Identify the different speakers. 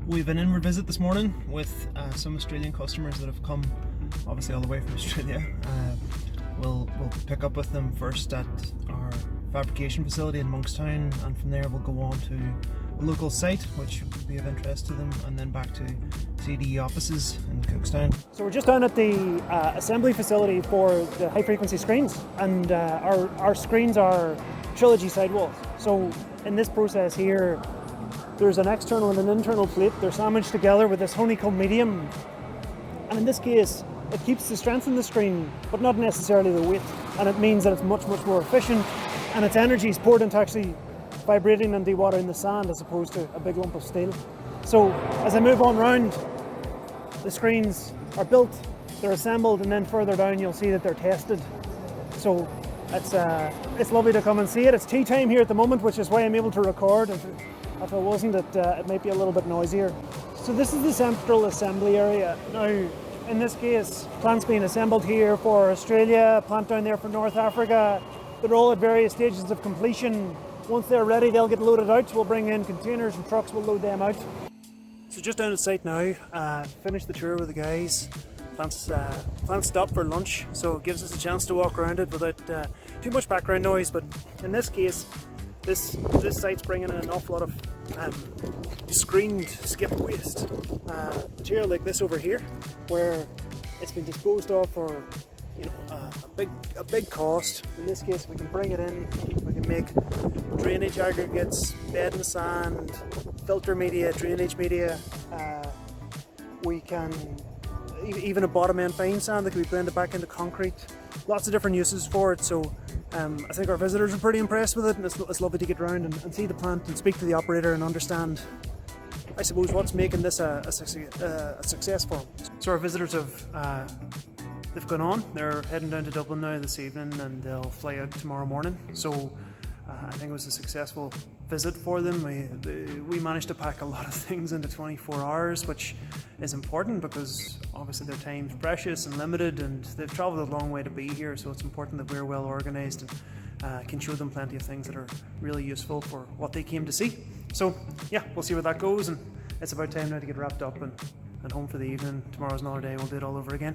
Speaker 1: We've been in revisit this morning with some Australian customers that have come obviously all the way from Australia. We'll pick up with them first at our fabrication facility in Monkstown, and from there we'll go on to a local site which will be of interest to them, and then back to CDE offices in Cookstown.
Speaker 2: So we're just down at the assembly facility for the high frequency screens, and our screens are trilogy sidewalls. So in this process here, there's an external and an internal plate. They're sandwiched together with this honeycomb medium, and in this case it keeps the strength in the screen but not necessarily the weight, and it means that it's much more efficient, and its energy is poured into actually vibrating and dewatering the sand as opposed to a big lump of steel. So as I move on round, the screens are built, they're assembled, and then further down you'll see that they're tested. So it's lovely to come and see it. It's tea time here at the moment, which is why I'm able to record. If it wasn't, it might be a little bit noisier. So this is the central assembly area. Now, in this case, plants being assembled here for Australia, plant down there for North Africa. They're all at various stages of completion. Once they're ready, they'll get loaded out. We'll bring in containers and trucks, we'll load them out. So just down at site now, finished the tour with the guys. Plants stopped for lunch, so it gives us a chance to walk around it without too much background noise. But in this case, this site's bringing in an awful lot of screened skip waste. Material like this over here, where it's been disposed of for a big cost. In this case, we can bring it in, we can make drainage aggregates, bed and sand, filter media, drainage media. We can even a bottom end fine sand that can be blended back into concrete. Lots of different uses for it. So I think our visitors are pretty impressed with it, and it's lovely to get around and see the plant and speak to the operator and understand, I suppose, what's making this a success for them. So our visitors they've gone on. They're heading down to Dublin now this evening, and they'll fly out tomorrow morning. So I think it was a successful visit for them. We managed to pack a lot of things into 24 hours, which is important because obviously their time's precious and limited, and they've travelled a long way to be here, so it's important that we're well organised and can show them plenty of things that are really useful for what they came to see. So yeah, we'll see where that goes, and it's about time now to get wrapped up and home for the evening. Tomorrow's another day, we'll do it all over again.